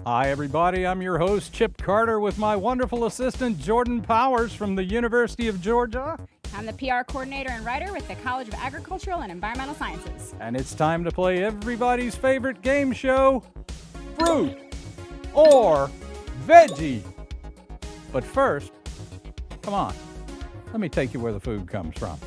Hi everybody, I'm your host Chip Carter with my wonderful assistant Jordan Powers from the University of Georgia. I'm the PR coordinator and writer with the College of Agricultural and Environmental Sciences. And it's time to play everybody's favorite game show, Fruit or Veggie. But first, come on, let me take you where the food comes from.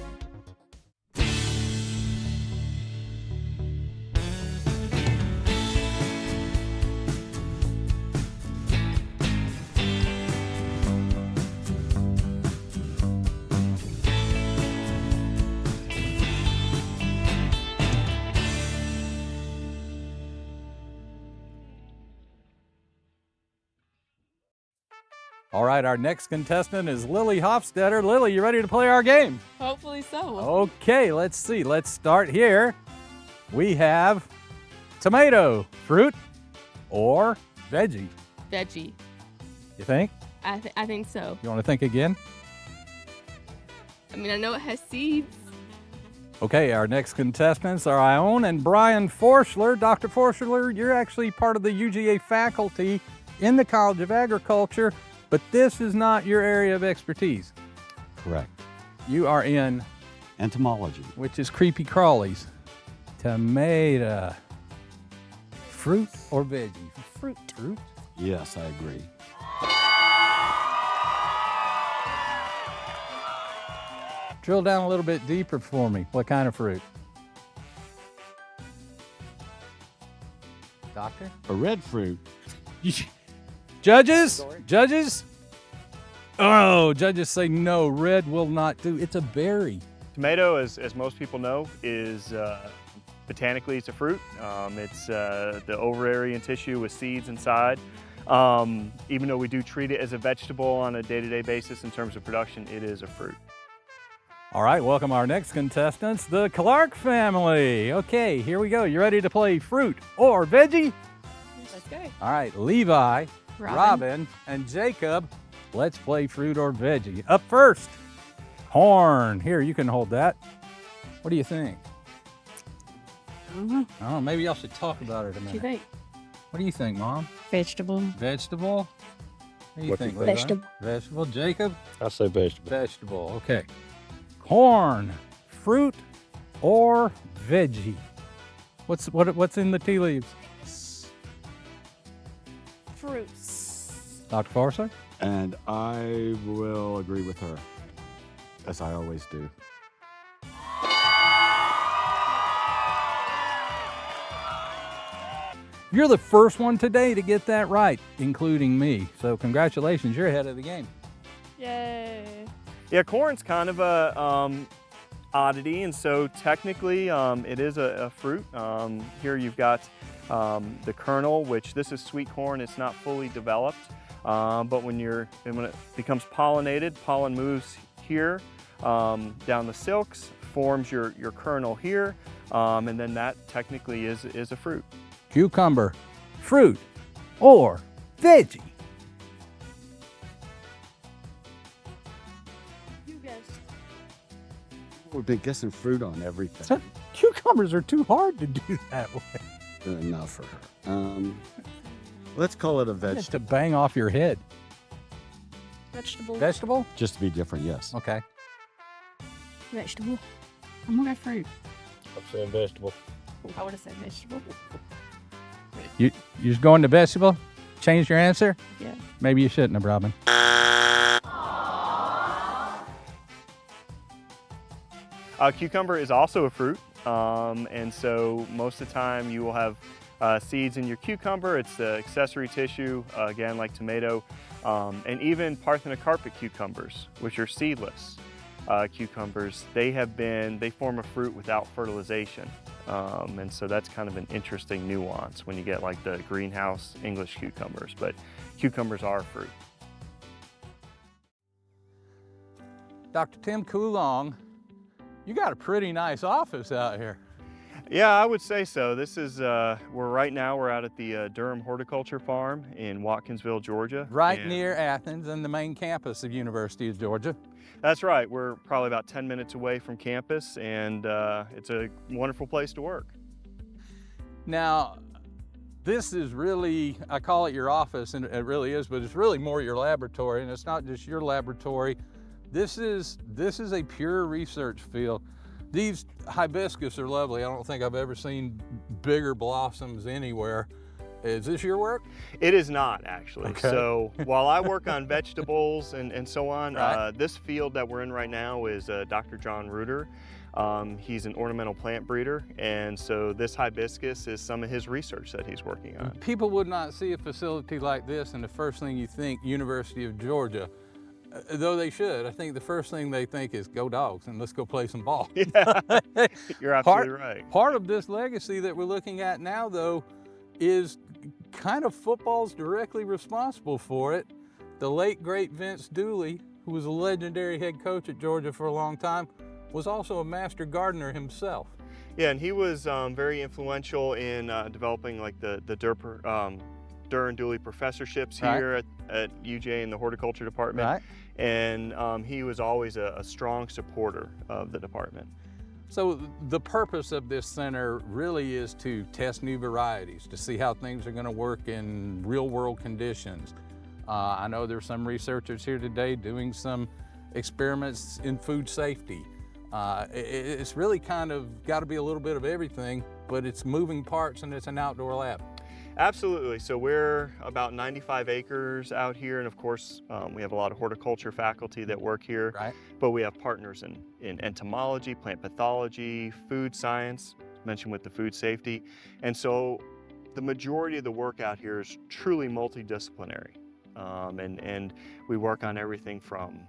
All right, our next contestant is Lily Hofstetter. Lily, you ready to play our game? Hopefully so. Okay, let's see. Let's start here. We have tomato, fruit, or veggie. Veggie. You think? I think so. You want to think again? I mean, I know it has seeds. Okay, our next contestants are Ione and Brian Forschler. Dr. Forschler, you're actually part of the UGA faculty in the College of Agriculture, but this is not your area of expertise. Correct. You are in Entomology. which is creepy crawlies. Tomato. Fruit or veggie? Fruit. Fruit? Yes, I agree. Drill down a little bit deeper for me. What kind of fruit? Doctor? A red fruit. Judges? Judges? Oh, judges say no, red will not do. It's a berry. Tomato, as most people know, is botanically it's a fruit. It's the ovarian tissue with seeds inside. Even though we do treat it as a vegetable on a day-to-day basis in terms of production, it is a fruit. All right, welcome our next contestants, the Clark family. Okay, here we go. You ready to play fruit or veggie? Let's go. All right, Levi, Robin. Robin, and Jacob, let's play fruit or veggie. Up first, corn. Here, you can hold that. What do you think? Oh, maybe y'all should talk about it a What do you minute. think? What do you think, Mom? Vegetable. Vegetable? What do you think, Levi? Vegetable. Vegetable. Jacob? I say vegetable. Vegetable, okay. Corn, fruit, or veggie? What's in the tea leaves? Fruits. Dr. Forsyth? And I will agree with her, as I always do. You're the first one today to get that right, including me. So congratulations, you're ahead of the game. Yay. Yeah, corn's kind of a oddity, and so technically it is a fruit. Here you've got the kernel, which this is sweet corn. It's not fully developed, but when it becomes pollinated, pollen moves here down the silks, forms your kernel here, and then that technically is a fruit. Cucumber, fruit, or veggie? You guys. We've been guessing fruit on everything. Cucumbers are too hard to do that way. Enough for her. Let's call it a Just vegetable. to bang off your head. Vegetable. Vegetable? Just to be different, yes. Okay. Vegetable. I'm gonna go fruit. I'm saying vegetable. I would have said vegetable. You're just going to vegetable? Change your answer? Yeah. Maybe you shouldn't have, Robin. Cucumber is also a fruit, and so most of the time you will have seeds in your cucumber. It's the accessory tissue, again, like tomato, and even parthenocarpic cucumbers, which are seedless cucumbers. They form a fruit without fertilization, and so that's kind of an interesting nuance when you get like the greenhouse English cucumbers, but cucumbers are a fruit. Dr. Tim Coolong, you got a pretty nice office out here. Yeah, I would say so. This is, we're out at the Durham Horticulture Farm in Watkinsville, Georgia. Right And near Athens and the main campus of University of Georgia. That's right. We're probably about 10 minutes away from campus, and it's a wonderful place to work. Now, this is really, I call it your office, and it really is, but it's really more your laboratory, and it's not just your laboratory. This is a pure research field. These hibiscus are lovely. I don't think I've ever seen bigger blossoms anywhere. Is this your work? It is not, actually. Okay. So while I work on vegetables and so on, Right. this field that we're in right now is Dr. John Reuter. He's an ornamental plant breeder, and so this hibiscus is some of his research that he's working on. People would not see a facility like this, and the first thing you think, University of Georgia. Though they should. I think the first thing they think is go Dogs and let's go play some ball. Yeah, you're absolutely right. Part of this legacy that we're looking at now, though, is kind of football's directly responsible for it. The late, great Vince Dooley, who was a legendary head coach at Georgia for a long time, was also a master gardener himself. Yeah, and he was very influential in developing like the Durham Dooley professorships here at UGA in the horticulture department. Right. And he was always a strong supporter of the department. So the purpose of this center really is to test new varieties, to see how things are going to work in real world conditions. I know there's some researchers here today doing some experiments in food safety. It's really kind of got to be a little bit of everything, but it's moving parts and it's an outdoor lab. Absolutely. So we're about 95 acres out here, and of course we have a lot of horticulture faculty that work here. Right. But we have partners in entomology, plant pathology, food science, mentioned with the food safety. And so the majority of the work out here is truly multidisciplinary. And we work on everything from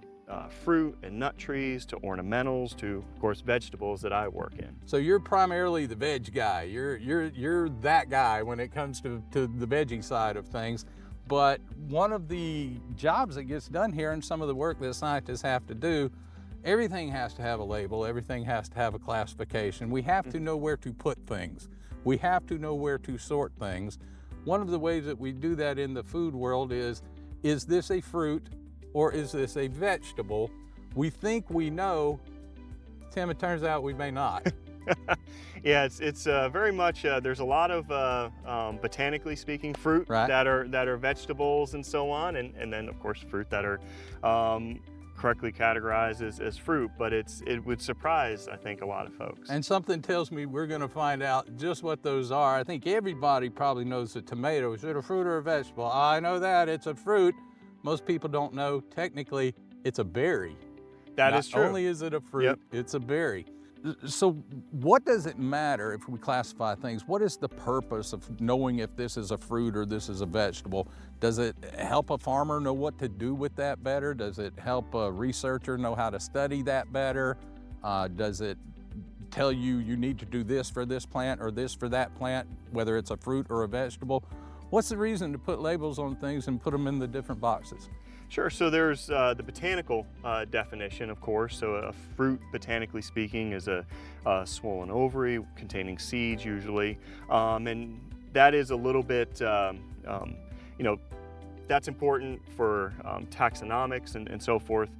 fruit and nut trees to ornamentals to, of course, vegetables that I work in. So you're primarily the veg guy. You're that guy when it comes to the veggie side of things. But one of the jobs that gets done here and some of the work that scientists have to do, everything has to have a label, everything has to have a classification. We have to know where to put things. We have to know where to sort things. One of the ways that we do that in the food world is this a fruit or is this a vegetable? We think we know, Tim, it turns out we may not. Yeah, it's very much, there's a lot of botanically speaking fruit Right. that are vegetables and so on, and then of course fruit that are correctly categorized as fruit, but it would surprise, I think, a lot of folks. And something tells me we're going to find out just what those are. I think everybody probably knows that tomato, is it a fruit or a vegetable? I know that, it's a fruit. Most people don't know, technically, it's a berry. That is true. Not only is it a fruit, Yep. it's a berry. So what does it matter if we classify things? What is the purpose of knowing if this is a fruit or this is a vegetable? Does it help a farmer know what to do with that better? Does it help a researcher know how to study that better? Does it tell you need to do this for this plant or this for that plant, whether it's a fruit or a vegetable? What's the reason to put labels on things and put them in the different boxes? Sure, so there's the botanical definition, of course. So a fruit, botanically speaking, is a swollen ovary containing seeds usually. And that is a little bit, that's important for taxonomics and so forth.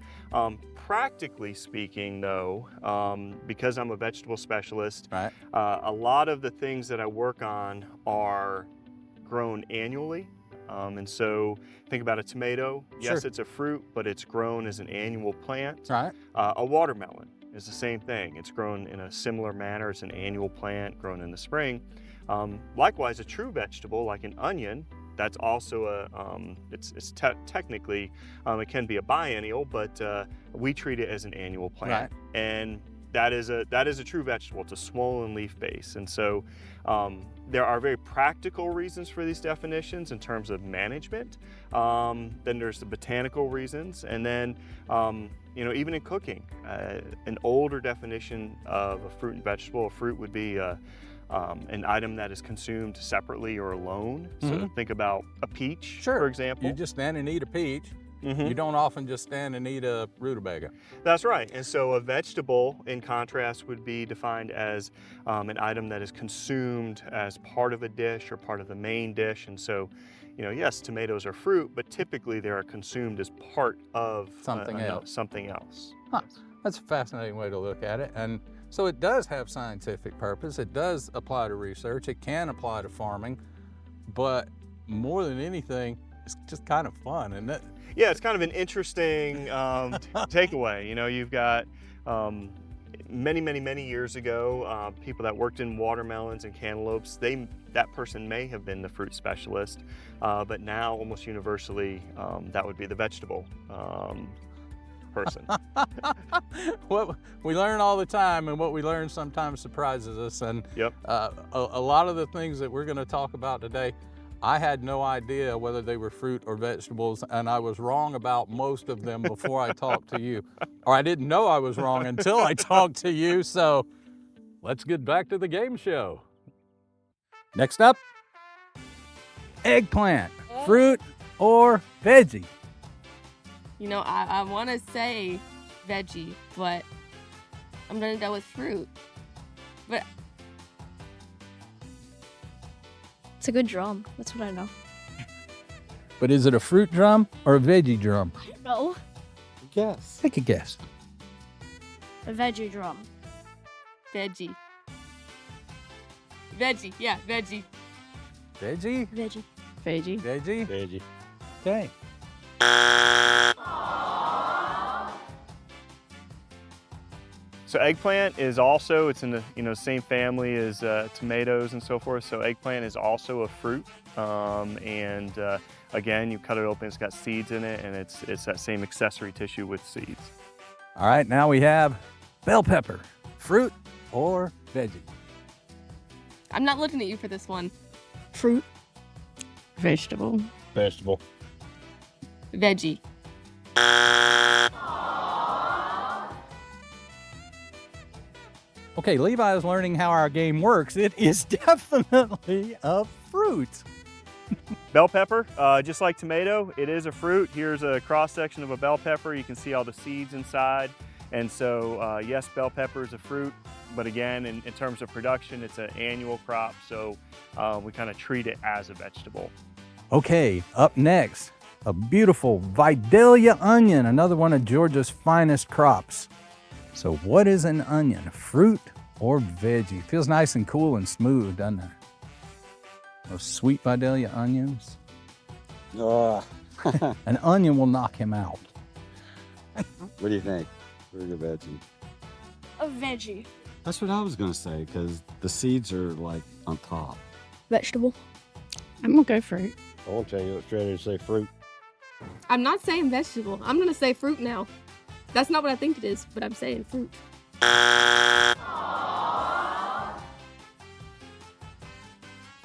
Practically speaking, though, because I'm a vegetable specialist, Right. a lot of the things that I work on are grown annually. And so think about a tomato. Yes, Sure. it's a fruit, but it's grown as an annual plant. Right. A watermelon is the same thing. It's grown in a similar manner. It's an annual plant grown in the spring. Likewise, a true vegetable like an onion, that's also technically, it can be a biennial, but we treat it as an annual plant. Right. And that is a true vegetable. It's a swollen leaf base. And so there are very practical reasons for these definitions in terms of management. Then there's the botanical reasons. And then, even in cooking, an older definition of a fruit and vegetable, a fruit would be an item that is consumed separately or alone. So think about a peach, Sure. for example. You just stand and eat a peach. Mhm. You don't often just stand and eat a rutabaga. That's right. And so a vegetable, in contrast, would be defined as an item that is consumed as part of a dish or part of the main dish. And so, yes, tomatoes are fruit, but typically they are consumed as part of Something else. Something else. Huh. That's a fascinating way to look at it. And so it does have scientific purpose. It does apply to research. It can apply to farming. but more than anything, it's just kind of fun, isn't it? Yeah, it's kind of an interesting takeaway. You know, you've got many years ago, people that worked in watermelons and cantaloupes, that person may have been the fruit specialist, but now almost universally, that would be the vegetable person. What we learn all the time, and what we learn sometimes surprises us. And Yep. a lot of the things that we're going to talk about today, I had no idea whether they were fruit or vegetables, and I was wrong about most of them before I talked to you. Or I didn't know I was wrong until I talked to you. So let's get back to the game show. Next up, eggplant, fruit or veggie? You know, I want to say veggie, but I'm gonna go with fruit. But It's a good drum. That's what I know. But is it a fruit drum or a veggie drum? No. Yes. Take a guess. A veggie drum. veggie. Veggie, yeah, veggie. Veggie? Veggie. Veggie. Veggie? Veggie. Okay. So eggplant is also, it's in the same family as tomatoes and so forth. So eggplant is also a fruit. Again, you cut it open, it's got seeds in it, and it's that same accessory tissue with seeds. All right, now we have bell pepper, fruit or veggie? I'm not looking at you for this one. Fruit. Vegetable. Vegetable. Veggie. Okay, Levi is learning how our game works. It is definitely a fruit. Bell pepper, just like tomato, it is a fruit. Here's a cross section of a bell pepper. You can see all the seeds inside. And so, yes, bell pepper is a fruit, but again, in terms of production, it's an annual crop. So we kind of treat it as a vegetable. Okay, up next, a beautiful Vidalia onion, another one of Georgia's finest crops. So what is an onion, fruit or veggie? Feels nice and cool and smooth, doesn't it? Those sweet Vidalia onions. An onion will knock him out. What do you think? Fruit or veggie? A veggie. That's what I was going to say, because the seeds are like on top. Vegetable. I'm gonna go fruit. I won't tell you what's ready to say fruit. I'm not saying vegetable. I'm gonna say fruit now. That's not what I think it is, but I'm saying fruit.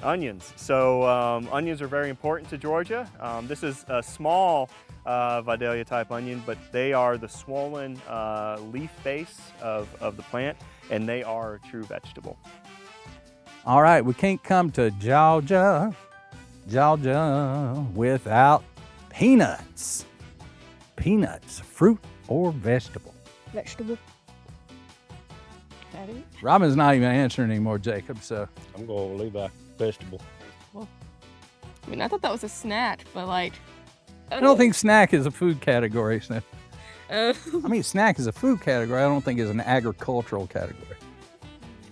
Onions. So onions are very important to Georgia. This is a small Vidalia type onion, but they are the swollen leaf base of the plant, and they are a true vegetable. All right, we can't come to Georgia without peanuts. Peanuts, fruit or vegetable? Vegetable. Robin's not even answering anymore, Jacob, so. I'm going with Levi. Vegetable. I mean, I thought that was a snack, but like. I don't think snack is a food category. So. Uh, I mean, snack is a food category. I don't think it's an agricultural category.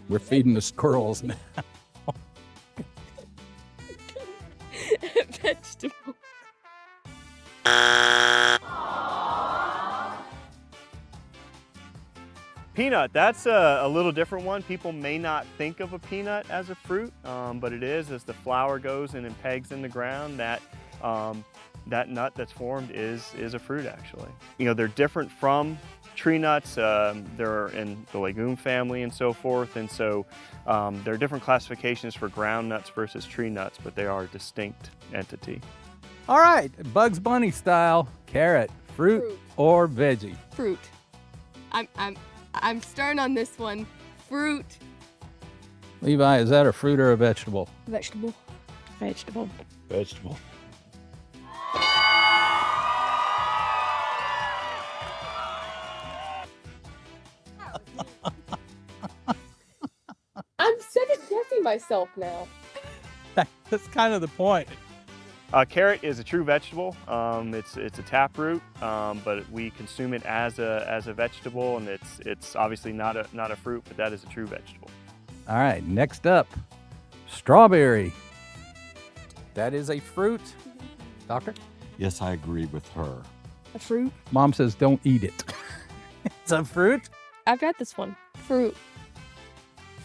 We're feeding the squirrels now. vegetable. Peanut, that's a little different one. People may not think of a peanut as a fruit, but it is. As the flower goes in and pegs in the ground, that nut that's formed is a fruit, actually. You know, they're different from tree nuts. They're in the legume family and so forth, and so there are different classifications for ground nuts versus tree nuts, but they are a distinct entity. All right, Bugs Bunny style, carrot, fruit or veggie? Fruit. I'm starting on this one. Fruit. Levi, is that a fruit or a vegetable? Vegetable. Vegetable. Vegetable. I'm second guessing myself now. That's kind of the point. Carrot is a true vegetable. It's a taproot, but we consume it as a vegetable, and it's obviously not a fruit, but that is a true vegetable. All right, next up, strawberry, That is a fruit. Doctor? Yes, I agree with her. A fruit. Mom says don't eat it. It's a fruit? I've got this one. Fruit.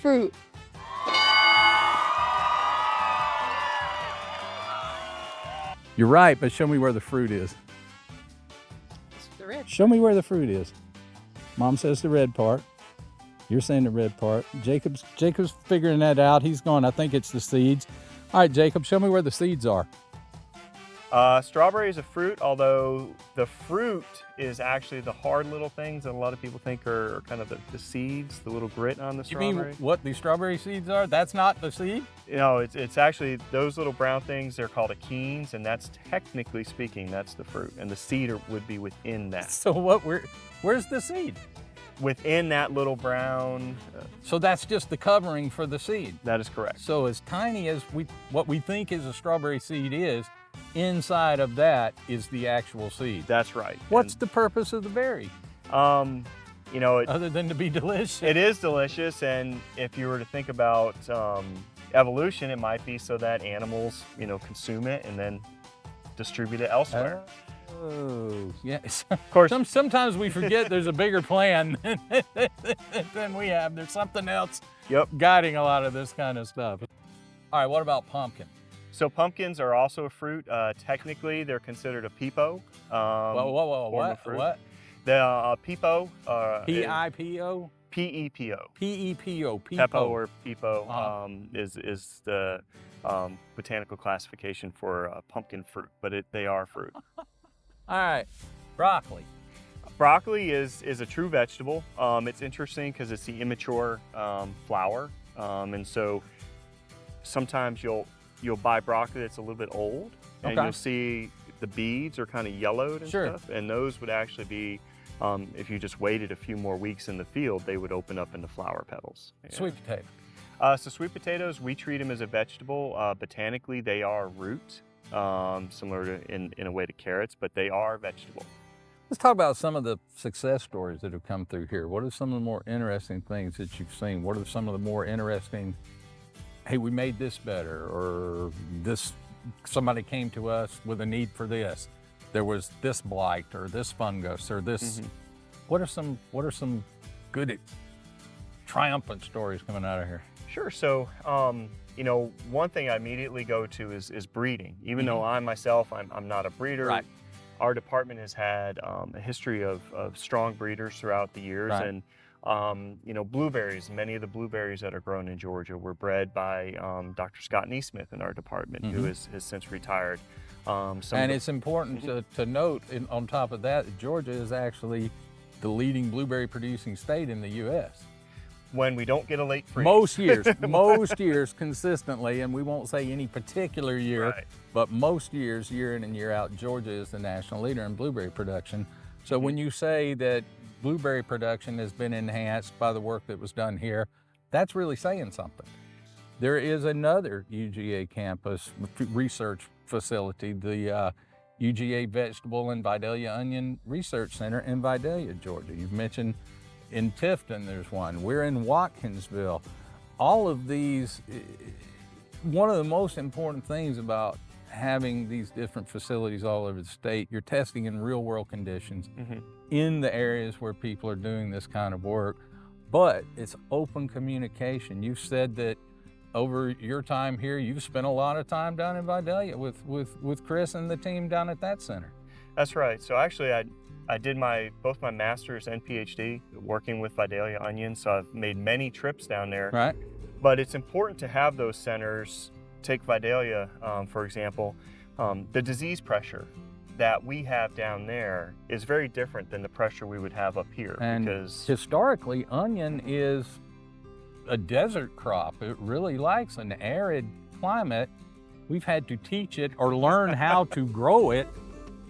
Fruit. You're right, but show me where the fruit is. It's the red. Show me where the fruit is. Mom says the red part. You're saying the red part. Jacob's figuring that out. He's going, I think it's the seeds. All right, Jacob, show me where the seeds are. Strawberry is a fruit, although the fruit is actually the hard little things that a lot of people think are kind of the seeds, the little grit on the You strawberry. mean what the strawberry seeds are? That's not the seed? No, it's actually those little brown things. They're called achenes, and that's technically speaking, that's the fruit, and the seed would be within that. So where's the seed? Within that little brown, So that's just the covering for the seed. that is correct. So as tiny as what we think is a strawberry seed is, inside of that is the actual seed. That's right. What's the purpose of the berry? You know, Other than to be delicious? it is delicious, and if you were to think about evolution, it might be so that animals, consume it and then distribute it elsewhere. Oh, yes. Of course, Sometimes we forget there's a bigger plan than we have. There's something else yep. guiding a lot of this kind of stuff. All right, what about pumpkin? So pumpkins are also a fruit. Technically, they're considered a pepo. Whoa, form of fruit. what? The pepo. P-I-P-O? P-E-P-O. P-E-P-O. Pepo or pepo Uh-huh. is the botanical classification for pumpkin fruit, but they are fruit. All right, broccoli. Broccoli is a true vegetable. It's interesting because it's the immature flower, and so sometimes you'll buy broccoli that's a little bit old, and Okay. you'll see the beads are kind of yellowed and Sure. stuff, and those would actually be, if you just waited a few more weeks in the field, they would open up into flower petals. Yeah. Sweet potato. So sweet potatoes, we treat them as a vegetable. Botanically, they are root, similar to in a way to carrots, but they are vegetable. Let's talk about some of the success stories that have come through here. What are some of the more interesting things that you've seen? What are some of the more interesting, hey, we made this better, or this, somebody came to us with a need for this. There was this blight or this fungus or this. Mm-hmm. What are some good triumphant stories coming out of here? Sure. So, one thing I immediately go to is breeding. Even though I'm not a breeder. Right. Our department has had a history of strong breeders throughout the years, Right. and blueberries. Many of the blueberries that are grown in Georgia were bred by Dr. Scott Neesmith in our department, who has since retired. It's important to note, on top of that, Georgia is actually the leading blueberry producing state in the U.S. when we don't get a late freeze. Most years consistently, and we won't say any particular year, Right. but most years, year in and year out, Georgia is the national leader in blueberry production. So when you say that blueberry production has been enhanced by the work that was done here, that's really saying something. There is another UGA campus research facility, the UGA Vegetable and Vidalia Onion Research Center in Vidalia, Georgia. You've mentioned in Tifton there's one. We're in Watkinsville. All of these, one of the most important things about having these different facilities all over the state, you're testing in real world conditions in the areas where people are doing this kind of work, but it's open communication. You've said that over your time here, you've spent a lot of time down in Vidalia with Chris and the team down at that center. That's right. So actually, I did both my master's and PhD working with Vidalia onions, so I've made many trips down there. Right. But it's important to have those centers. Take Vidalia, for example. The disease pressure that we have down there is very different than the pressure we would have up here. And because historically, onion is a desert crop. It really likes an arid climate. We've had to teach it or learn how to grow it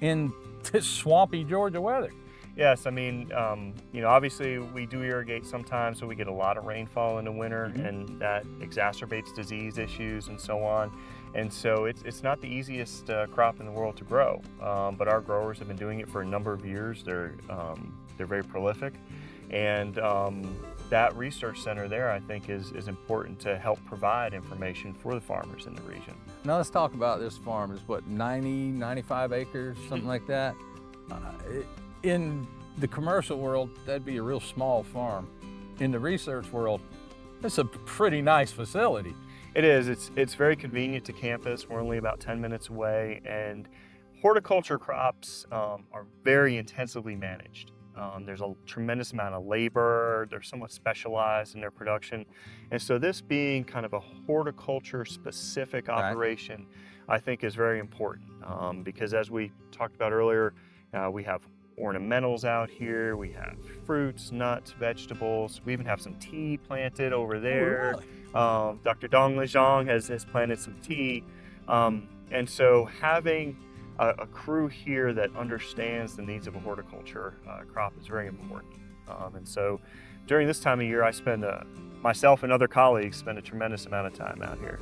in this swampy Georgia weather. Yes, I mean, obviously we do irrigate sometimes, so we get a lot of rainfall in the winter, and that exacerbates disease issues and so on. And so it's not the easiest crop in the world to grow, but our growers have been doing it for a number of years. They're very prolific, And that research center there, I think, is important to help provide information for the farmers in the region. Now let's talk about this farm. It's what, 90, 95 acres, something like that? In the commercial world, that'd be a real small farm. In the research world, it's a pretty nice facility. It is. It's very convenient to campus. We're only about 10 minutes away, and horticulture crops are very intensively managed. There's a tremendous amount of labor. They're somewhat specialized in their production. And so this being kind of a horticulture specific operation, I think is very important because as we talked about earlier, we have ornamentals out here. We have fruits, nuts, vegetables. We even have some tea planted over there. Oh, really? Dr. Dong Lejong has planted some tea. And so having a crew here that understands the needs of a horticulture crop is very important. And so during this time of year, I spend, myself and other colleagues spend a tremendous amount of time out here.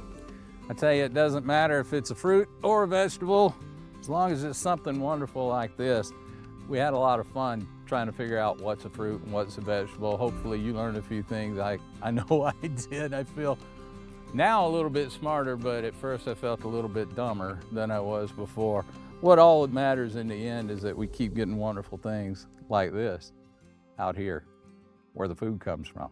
I tell you, it doesn't matter if it's a fruit or a vegetable, as long as it's something wonderful like this. We had a lot of fun trying to figure out what's a fruit and what's a vegetable. Hopefully you learned a few things. I know I did. I feel now a little bit smarter, but at first I felt a little bit dumber than I was before. What all that matters in the end is that we keep getting wonderful things like this out here where the food comes from.